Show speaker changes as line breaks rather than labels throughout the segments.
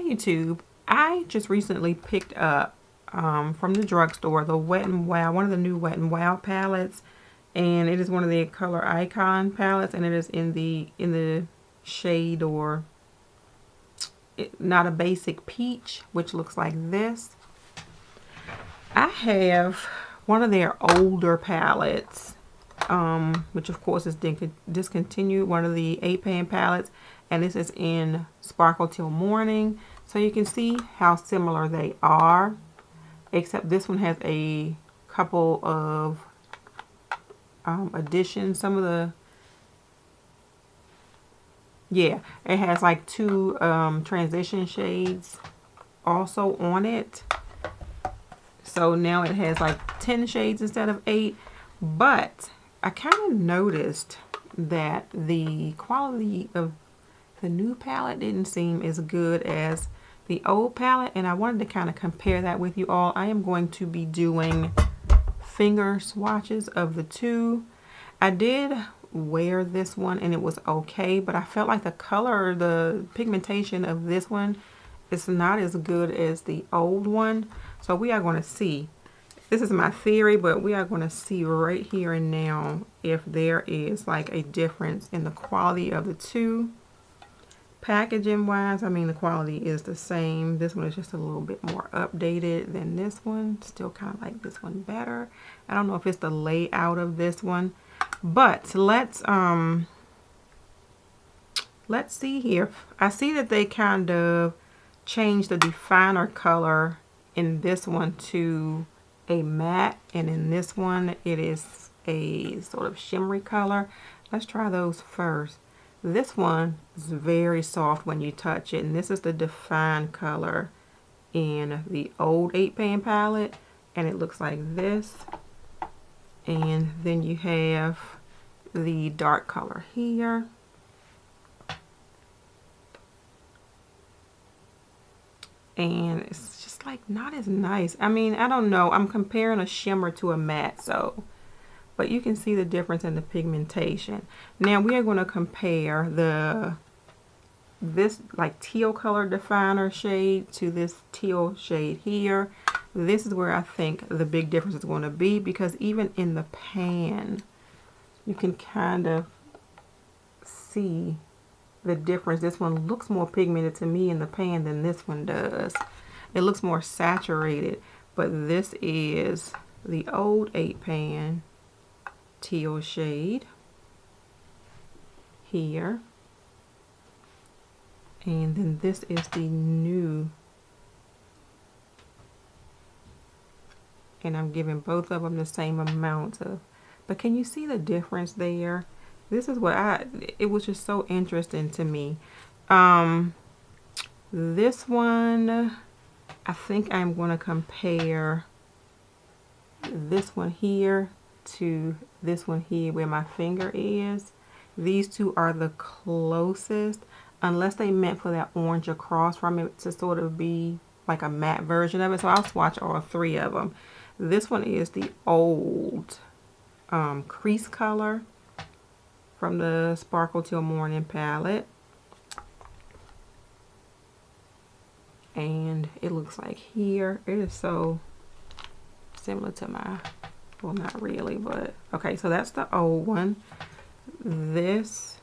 YouTube, I just recently picked up from the drugstore the Wet n Wild, one of the new Wet n Wild palettes, and it is one of the color icon palettes, and it is in the shade, or not a basic peach, which looks like this. I have one of their older palettes, which of course is discontinued, one of the 8-pan palettes, and this is in Sparkle Till Morning. So you can see how similar they are, except this one has a couple of additions. Some of the, yeah, it has like 2 transition shades also on it. So now it has like 10 shades instead of 8. But I kind of noticed that the quality of the new palette didn't seem as good as the old palette, and I wanted to kind of compare that with you all. I am going to be doing finger swatches of the two. I did wear this one and it was okay, but I felt like the color, the pigmentation of this one is not as good as the old one. So we are going to see. This is my theory, but we are going to see right here and now if there is like a difference in the quality of the two. Packaging wise, I mean, the quality is the same. This one is just a little bit more updated than this one. Still kind of like this one better. I don't know if it's the layout of this one, but let's see here. I see that they kind of changed the definer color in this one to a matte, and in this one it is a sort of shimmery color. Let's try those first. This one is very soft when you touch it, and this is the defined color in the old 8-pan palette, and it looks like this. And then you have the dark color here. And it's just like not as nice. I mean, I don't know. I'm comparing a shimmer to a matte, so. But you can see the difference in the pigmentation. Now we are going to compare this like teal color definer shade to this teal shade here. This is where I think the big difference is going to be, because even in the pan, you can kind of see the difference. This one looks more pigmented to me in the pan than this one does. It looks more saturated, but this is the old 8-pan teal shade here, and then this is the new, and I'm giving both of them the same amount of, but can you see the difference there? This is what it was just so interesting to me. This one, I think I'm going to compare this one here to this one here where my finger is. These two are the closest, unless they meant for that orange across from it to sort of be like a matte version of it. So I'll swatch all 3 of them. This one is the old crease color from the Sparkle Till Morning palette, and it looks like here it is so similar to my, well, not really, but okay, so that's the old one. This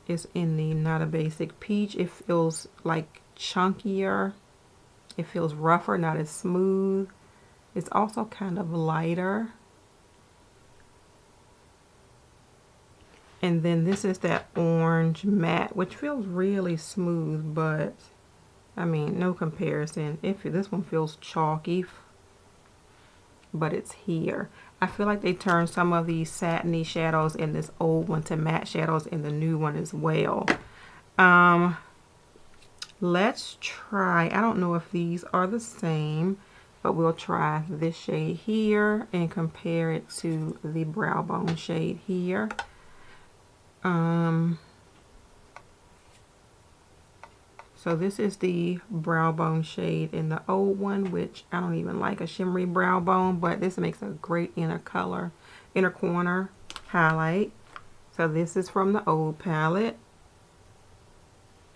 is in the not a basic peach. It feels like chunkier, it feels rougher, not as smooth. It's also kind of lighter. And then this is that orange matte, which feels really smooth, but I mean, no comparison. If this one feels chalky, but it's here. I feel like they turned some of these satiny shadows in this old one to matte shadows in the new one as well. Let's try, I don't know if these are the same, but we'll try this shade here and compare it to the brow bone shade here. So this is the brow bone shade in the old one, which I don't even like a shimmery brow bone, but this makes a great inner corner highlight. So this is from the old palette.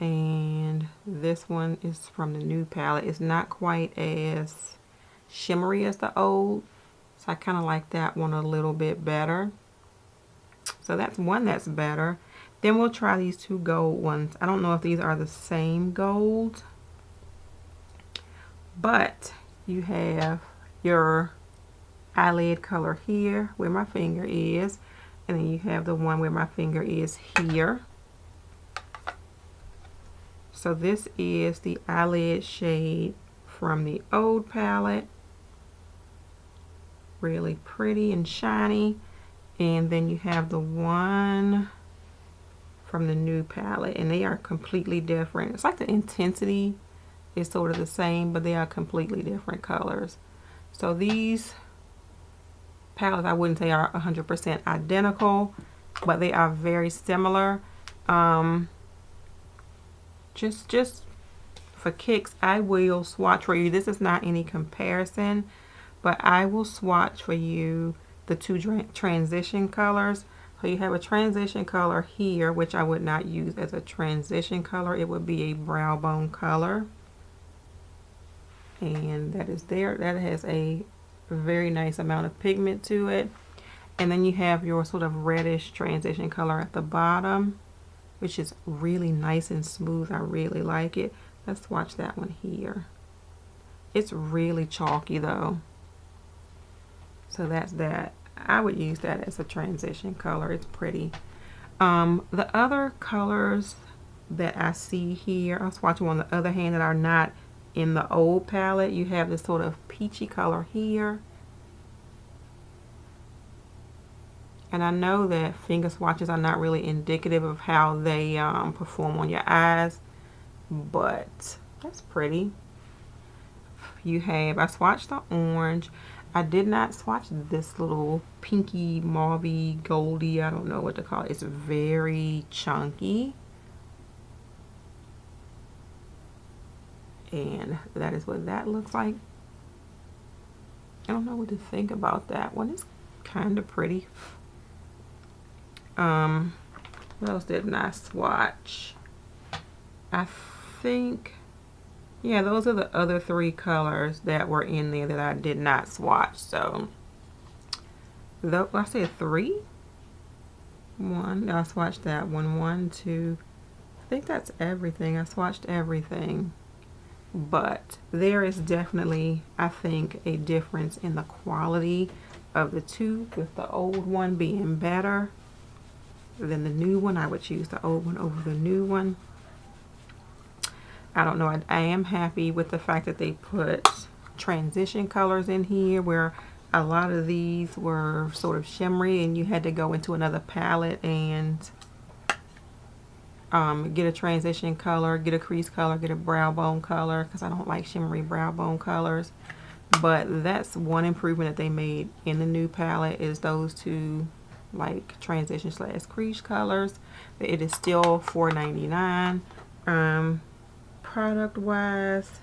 And this one is from the new palette. It's not quite as shimmery as the old, so I kind of like that one a little bit better. So that's one that's better. Then we'll try these two gold ones. I don't know if these are the same gold, but you have your eyelid color here where my finger is, and then you have the one where my finger is here. So this is the eyelid shade from the old palette. Really pretty and shiny. And then you have the one from the new palette, and they are completely different. It's like the intensity is sort of the same, but they are completely different colors. So these palettes, I wouldn't say are 100% identical, but they are very similar. Just for kicks, I will swatch for you. This is not any comparison, but I will swatch for you the two transition colors. So you have a transition color here, which I would not use as a transition color. It would be a brow bone color. And that is there. That has a very nice amount of pigment to it. And then you have your sort of reddish transition color at the bottom, which is really nice and smooth. I really like it. Let's swatch that one here. It's really chalky though. So that's that. I would use that as a transition color. It's pretty. The other colors that I see here, I'll swatch them on the other hand that are not in the old palette. You have this sort of peachy color here. And I know that finger swatches are not really indicative of how they perform on your eyes, but that's pretty. You have, I swatched the orange. I did not swatch this little pinky, mauvey, goldy, I don't know what to call it. It's very chunky. And that is what that looks like. I don't know what to think about that one. It's kind of pretty. What else didn't I swatch? I think, yeah, those are the other three colors that were in there that I did not swatch. So, I said three? One, I swatched that one. 1, 2, I think that's everything. I swatched everything. But there is definitely, I think, a difference in the quality of the two, with the old one being better than the new one. I would choose the old one over the new one. I don't know. I am happy with the fact that they put transition colors in here, where a lot of these were sort of shimmery and you had to go into another palette and get a transition color, get a crease color, get a brow bone color, because I don't like shimmery brow bone colors. But that's one improvement that they made in the new palette, is those two like transition / crease colors. It is still $4.99. Product wise,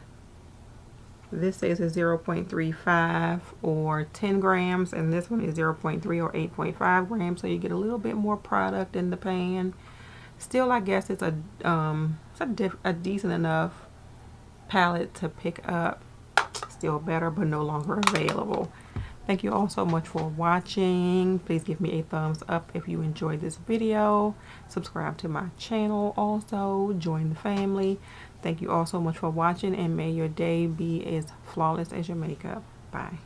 this says it's 0.35 or 10 grams, and this one is 0.3 or 8.5 grams, so you get a little bit more product in the pan. Still, I guess it's a decent enough palette to pick up. Still better, but no longer available. Thank you all so much for watching. Please give me a thumbs up if you enjoyed this video. Subscribe to my channel also. Join the family. Thank you all so much for watching, and may your day be as flawless as your makeup. Bye.